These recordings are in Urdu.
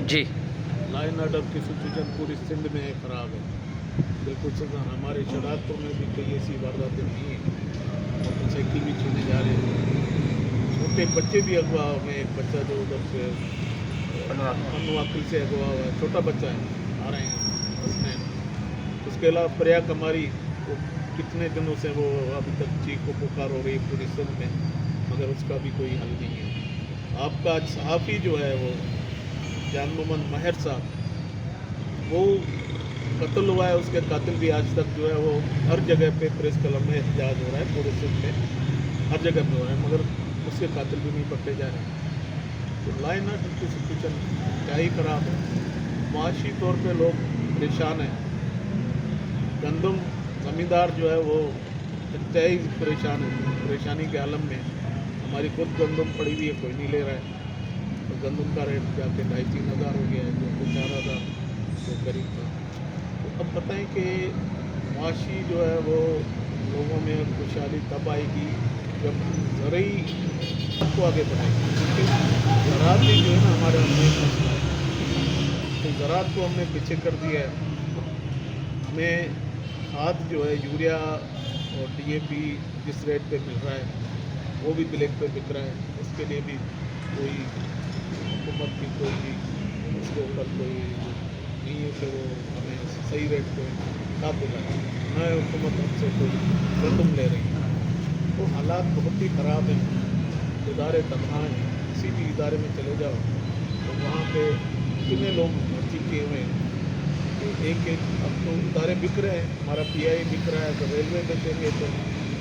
جی لائن آرڈر کی سچویشن پوری سندھ میں خراب ہے بالکل سزا ہمارے شرارتوں میں بھی کوئی ایسی وارداتیں نہیں ہیں موٹر سائیکل بھی چھینے جا رہے ہیں چھوٹے بچے بھی اغوا میں ایک بچہ جو ادھر سے انواقل سے اغوا ہوا ہے چھوٹا بچہ ہے آ رہے ہیں حسنین اس کے علاوہ پریا کماری وہ کتنے دنوں سے وہ ابھی تک چیخ و پکار ہو رہی ہے پوری سندھ میں مگر اس کا بھی کوئی حل نہیں ہے آپ کا صحافی جو ہے وہ جان محمد ماہر صاحب وہ قتل ہوا ہے اس کے قاتل بھی آج تک جو ہے وہ ہر جگہ پہ پریس کلب میں احتجاج ہو رہا ہے پورے سندھ میں ہر جگہ پہ ہو رہا ہے مگر اس کے قاتل بھی نہیں پکڑے جا رہے ہیں تو لائن آرڈر کی سچویشن کیا ہی خراب ہے معاشی طور پہ لوگ پریشان ہیں گندم زمیندار جو ہے وہ انتہائی پریشان ہے پریشانی کے عالم میں ہماری خود گندم پڑی ہوئی ہے کوئی نہیں لے رہا ہے تو گندم کا ریٹ جا کے 2,500-3,000 ہو گیا ہے جو کہ 4,000 کے قریب تھا تو اب بتائیں کہ معاشی جو ہے وہ لوگوں میں خوشحالی تب آئے گی جب زرعی کو آگے بڑھائے گی کیونکہ زراعت ہی جو ہے نا ہمارے مین مسئلہ ہے تو زراعت کو ہم نے پیچھے کر دیا ہے ہمیں کھاد جو ہے یوریا اور ڈی اے پی جس ریٹ پہ مل رہا ہے وہ بھی بلیک پہ بک رہا ہے اس کے لیے بھی کوئی حکومت کی کوئی بھی اس کے اوپر کوئی نہیں ہے کہ وہ ہمیں صحیح ریٹ پہ کھاد دلائے نہ حکومت ہم سے کوئی رقم لے رہی ہے تو حالات بہت ہی خراب ہیں ادارے تنہا ہیں کسی بھی ادارے میں چلے جاؤ تو وہاں پہ اتنے لوگ بھرتی کیے ہوئے ہیں کہ ایک اب تو ادارے بک رہے ہیں ہمارا پی آئی بک رہا ہے تو ریلوے دیکھیں گے تو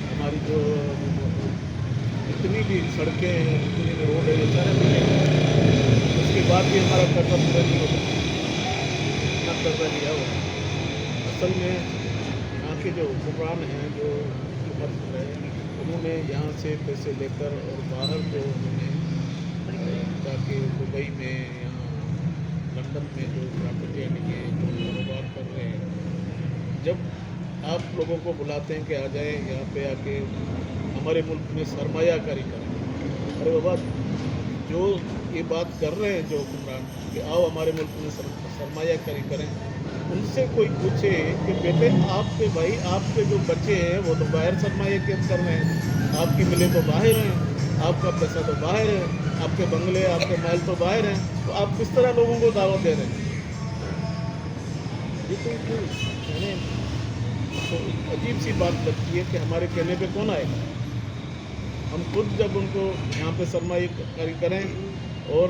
ہماری جو اتنی بھی سڑکیں ہیں اتنی بھی روڈ ہے یہ سارے بکیں گے اس کے بعد بھی ہمارا قرضہ پورا نہیں ہوگا اتنا قرضہ لیا ہوا ہے اصل میں یہاں کے جو حکمران ہیں جو حکومت ہے انہوں نے یہاں سے پیسے لے کر اور باہر جو انہوں نے تاکہ دبئی میں یہاں لندن میں جو پراپرٹیاں لیے جو کاروبار کر رہے ہیں جب آپ لوگوں کو بلاتے ہیں کہ آ جائیں یہاں پہ آ کے ہمارے ملک میں سرمایہ کاری کریں ارے بابا جو یہ بات کر رہے ہیں جو حکمران کہ آؤ ہمارے ملک میں سرمایہ کاری کریں ان سے کوئی پوچھے کہ بیٹے آپ کے بھائی آپ کے جو بچے ہیں وہ تو باہر سرمایہ کیت کر رہے ہیں آپ کی ملیں تو باہر ہیں آپ کا پیسہ تو باہر ہے آپ کے بنگلے آپ کے محل تو باہر ہیں تو آپ کس طرح لوگوں کو دعوت دے رہے ہیں یہ تو یعنی تو عجیب سی بات لگتی ہے کہ ہمارے کہنے پہ کون آئے گا ہم خود جب ان کو یہاں پہ سرمایہ کاری کریں اور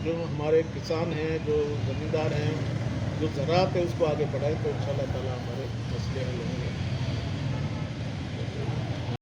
جو ہمارے کسان ہیں جو زمیندار ہیں جو زراعت ہے اس کو آگے بڑھائیں تو انشاءاللہ تعالیٰ ہمارے مسئلے حل ہوں گے